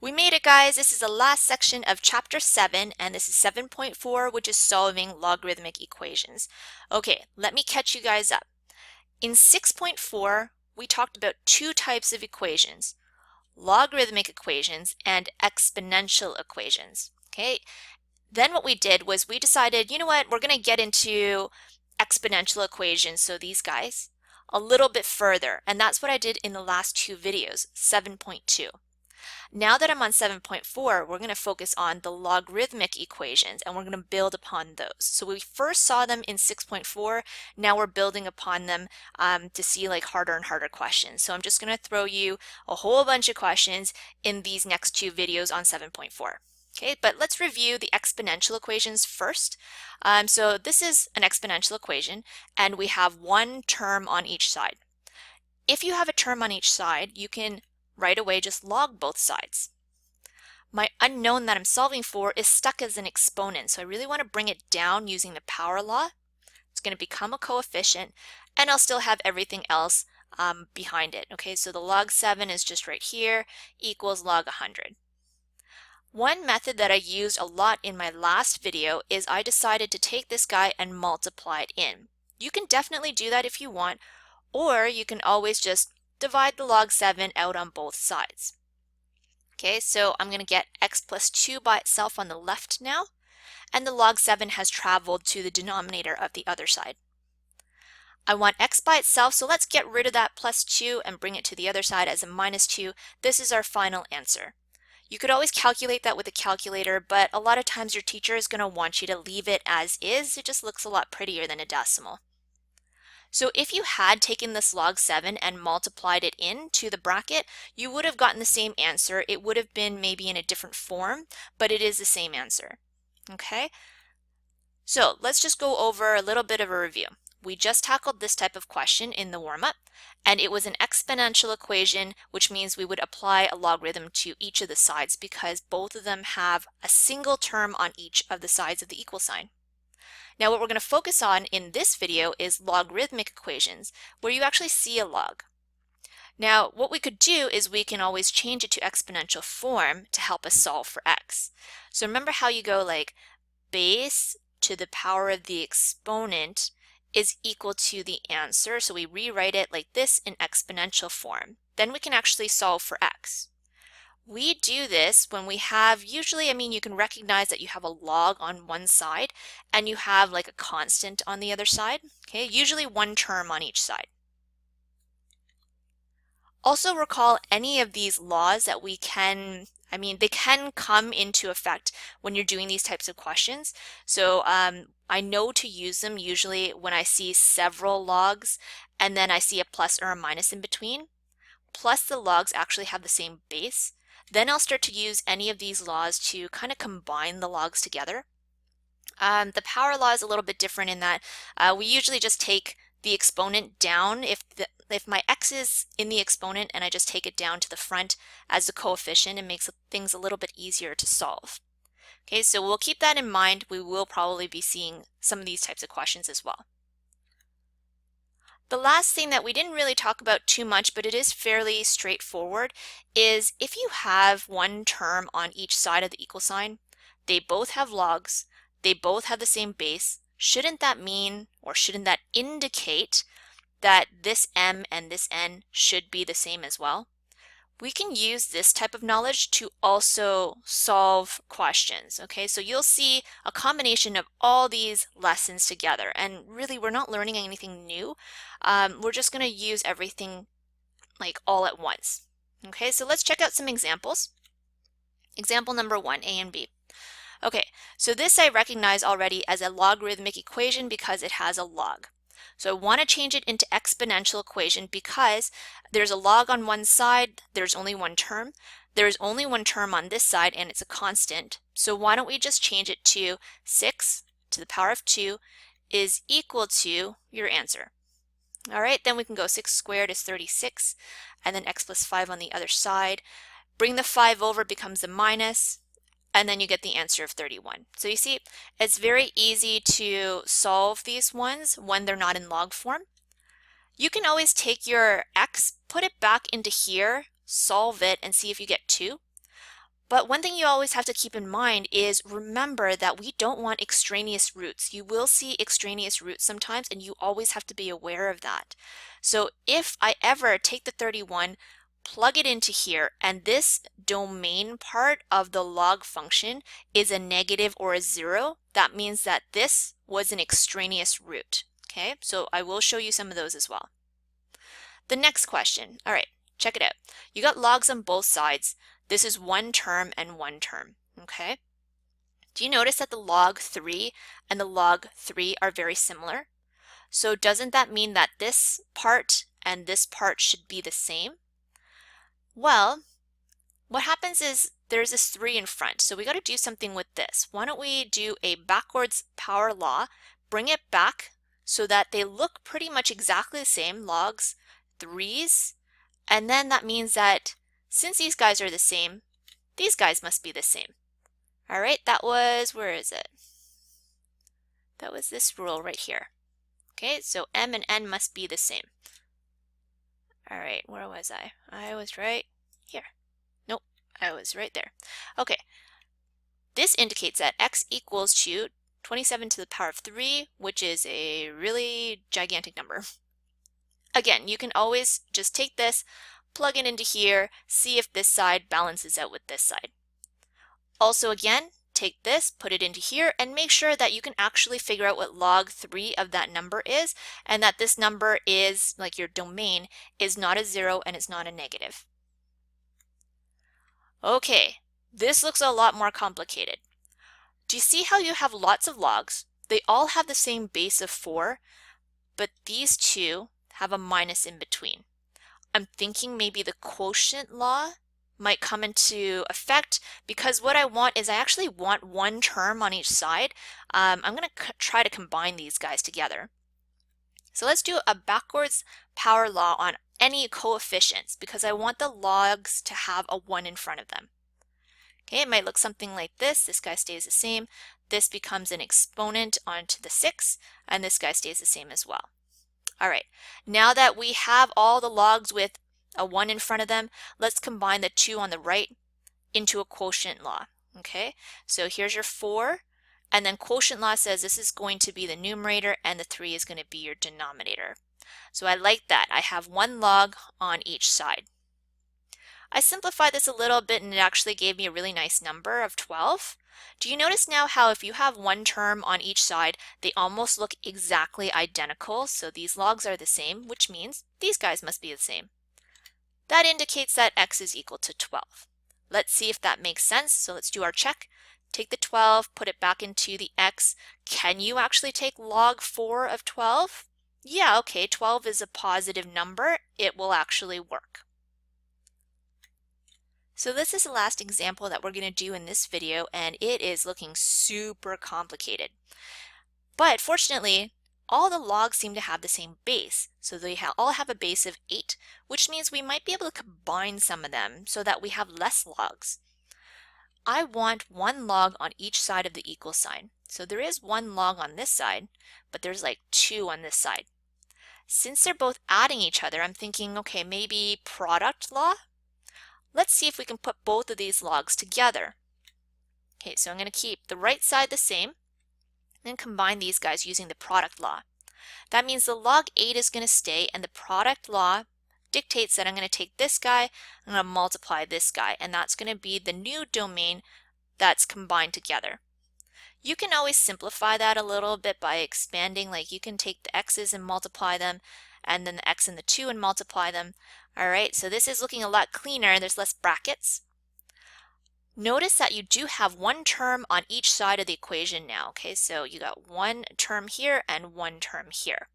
We made it, guys. This is the last section of chapter 7, and this is 7.4, which is solving logarithmic equations. Okay, let me catch you guys up. In 6.4, we talked about two types of equations, logarithmic equations and exponential equations. Okay, then what we did was we decided, you know what, we're going to get into exponential equations, so these guys, a little bit further, and that's what I did in the last two videos, 7.2. Now that I'm on 7.4, we're going to focus on the logarithmic equations and we're going to build upon those. So we first saw them in 6.4, now we're building upon them to see like harder and harder questions. So I'm just going to throw you a whole bunch of questions in these next two videos on 7.4. Okay, but let's review the exponential equations first. So this is an exponential equation and we have one term on each side. If you have a term on each side, you can right away just log both sides. My unknown that I'm solving for is stuck as an exponent, so I really want to bring it down using the power law. It's going to become a coefficient, and I'll still have everything else behind it. Okay, so the log 7 is just right here, equals log 100. One method that I used a lot in my last video is I decided to take this guy and multiply it in. You can definitely do that if you want, or you can always just divide the log 7 out on both sides. Okay, so I'm going to get x plus 2 by itself on the left now, and the log 7 has traveled to the denominator of the other side. I want x by itself, so let's get rid of that plus 2 and bring it to the other side as a minus 2. This is our final answer. You could always calculate that with a calculator, but a lot of times your teacher is going to want you to leave it as is. It just looks a lot prettier than a decimal. So if you had taken this log 7 and multiplied it into the bracket, you would have gotten the same answer. It would have been maybe in a different form, but it is the same answer. Okay? So let's just go over a little bit of a review. We just tackled this type of question in the warm-up, and it was an exponential equation, which means we would apply a logarithm to each of the sides because both of them have a single term on each of the sides of the equal sign. Now what we're going to focus on in this video is logarithmic equations, where you actually see a log. Now what we could do is we can always change it to exponential form to help us solve for x. So remember how you go like base to the power of the exponent is equal to the answer. So we rewrite it like this in exponential form. Then we can actually solve for x. We do this when we have, usually, you can recognize that you have a log on one side and you have like a constant on the other side, okay? Usually one term on each side. Also recall any of these laws that we can, they can come into effect when you're doing these types of questions. So I know to use them usually when I see several logs and then I see a plus or a minus in between. Plus the logs actually have the same base. Then I'll start to use any of these laws to kind of combine the logs together. The power law is a little bit different in that we usually just take the exponent down. If my x is in the exponent and I just take it down to the front as a coefficient, it makes things a little bit easier to solve. Okay, so we'll keep that in mind. We will probably be seeing some of these types of questions as well. The last thing that we didn't really talk about too much, but it is fairly straightforward, is if you have one term on each side of the equal sign, they both have logs, they both have the same base, shouldn't that mean, or shouldn't that indicate that this m and this n should be the same as well? We can use this type of knowledge to also solve questions, okay? So you'll see a combination of all these lessons together, and really we're not learning anything new. We're just going to use everything like all at once. Okay, so let's check out some examples. Example number 1, A and B. Okay, so this I recognize already as a logarithmic equation because it has a log. So I want to change it into exponential equation because there's a log on one side, there's only one term. There's only one term on this side and it's a constant. So why don't we just change it to 6 to the power of 2 is equal to your answer. All right, then we can go 6 squared is 36 and then x plus 5 on the other side. Bring the 5 over, becomes a minus, and then you get the answer of 31. So you see, it's very easy to solve these ones when they're not in log form. You can always take your x, put it back into here, solve it, and see if you get 2. But one thing you always have to keep in mind is remember that we don't want extraneous roots. You will see extraneous roots sometimes, and you always have to be aware of that. So if I ever take the 31, plug it into here, and this domain part of the log function is a negative or a 0, that means that this was an extraneous root. Okay, so I will show you some of those as well. The next question, all right, check it out. You got logs on both sides. This is one term and one term, okay? Do you notice that the log 3 and the log 3 are very similar? So doesn't that mean that this part and this part should be the same? Well, what happens is there's this 3 in front, so we got to do something with this. Why don't we do a backwards power law, bring it back so that they look pretty much exactly the same, logs 3's, and then that means that since these guys are the same, these guys must be the same. All right, that was, where is it? That was this rule right here. Okay, so m and n must be the same. All right, where was I? I was right here. Nope, I was right there. Okay, this indicates that x equals to 27 to the power of 3, which is a really gigantic number. Again, you can always just take this, plug it into here, see if this side balances out with this side. Also again, take this, put it into here, and make sure that you can actually figure out what log 3 of that number is, and that this number is, like your domain, is not a 0 and it's not a negative. Okay, this looks a lot more complicated. Do you see how you have lots of logs? They all have the same base of 4, but these two have a minus in between. I'm thinking maybe the quotient law might come into effect, because what I want is I actually want one term on each side. I'm going to try to combine these guys together. So let's do a backwards power law on any coefficients, because I want the logs to have a 1 in front of them. Okay, it might look something like this. This guy stays the same. This becomes an exponent onto the 6, and this guy stays the same as well. All right, now that we have all the logs with a 1 in front of them, let's combine the 2 on the right into a quotient law. Okay, so here's your 4, and then quotient law says this is going to be the numerator and the 3 is going to be your denominator. So I like that. I have 1 log on each side. I simplified this a little bit and it actually gave me a really nice number of 12. Do you notice now how if you have one term on each side, they almost look exactly identical? So these logs are the same, which means these guys must be the same. That indicates that x is equal to 12. Let's see if that makes sense. So let's do our check. Take the 12, put it back into the x. Can you actually take log 4 of 12? Yeah, okay, 12 is a positive number. It will actually work. So this is the last example that we're going to do in this video, and it is looking super complicated. But fortunately, all the logs seem to have the same base. So they all have a base of 8, which means we might be able to combine some of them so that we have less logs. I want 1 log on each side of the equal sign. So there is 1 log on this side, but there's like 2 on this side. Since they're both adding each other, I'm thinking, okay, maybe product law? Let's see if we can put both of these logs together. Okay, so I'm going to keep the right side the same and combine these guys using the product law. That means the log 8 is going to stay, and the product law dictates that I'm going to take this guy, I'm going to multiply this guy, and that's going to be the new domain that's combined together. You can always simplify that a little bit by expanding, like you can take the x's and multiply them, and then the x and the 2 and multiply them. All right, so this is looking a lot cleaner. There's less brackets. Notice that you do have 1 term on each side of the equation now. Okay, so you got 1 term here and 1 term here.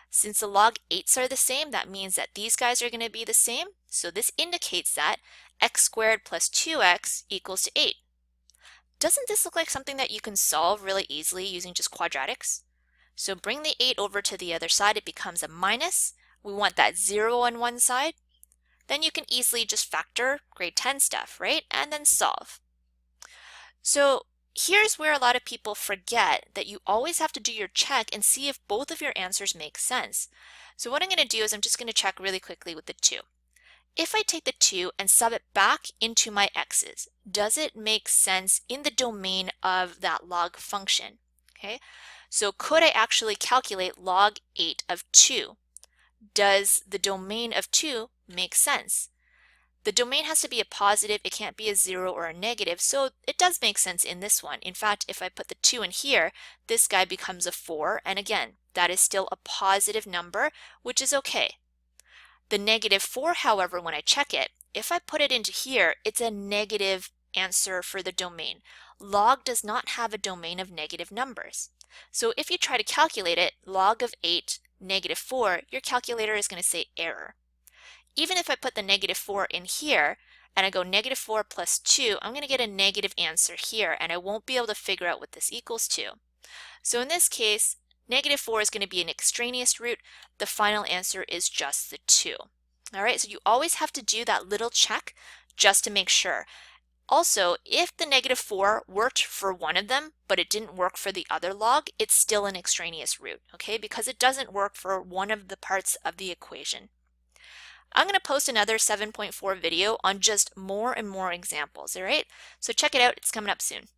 Since the log 8's are the same, that means that these guys are going to be the same. So this indicates that x squared plus 2x equals to 8. Doesn't this look like something that you can solve really easily using just quadratics? So bring the 8 over to the other side. It becomes a minus. We want that 0 on one side. Then you can easily just factor grade 10 stuff, right? And then solve. So here's where a lot of people forget that you always have to do your check and see if both of your answers make sense. So what I'm going to do is I'm just going to check really quickly with the 2. if I take the 2 and sub it back into my x's, does it make sense in the domain of that log function? Okay, so could I actually calculate log 8 of 2? Does the domain of 2 make sense? The domain has to be a positive, it can't be a 0 or a negative, so it does make sense in this one. In fact, if I put the 2 in here, this guy becomes a 4, and again, that is still a positive number, which is okay. The negative 4, however, when I check it, if I put it into here, it's a negative answer for the domain. Log does not have a domain of negative numbers. So if you try to calculate it, log of 8, negative 4, your calculator is going to say error. Even if I put the negative 4 in here, and I go negative 4 plus 2, I'm going to get a negative answer here, and I won't be able to figure out what this equals to. So in this case, negative 4 is going to be an extraneous root. The final answer is just the 2. All right, so you always have to do that little check just to make sure. Also, if the negative 4 worked for one of them, but it didn't work for the other log, it's still an extraneous root, okay, because it doesn't work for one of the parts of the equation. I'm going to post another 7.4 video on just more and more examples, all right? So check it out, it's coming up soon.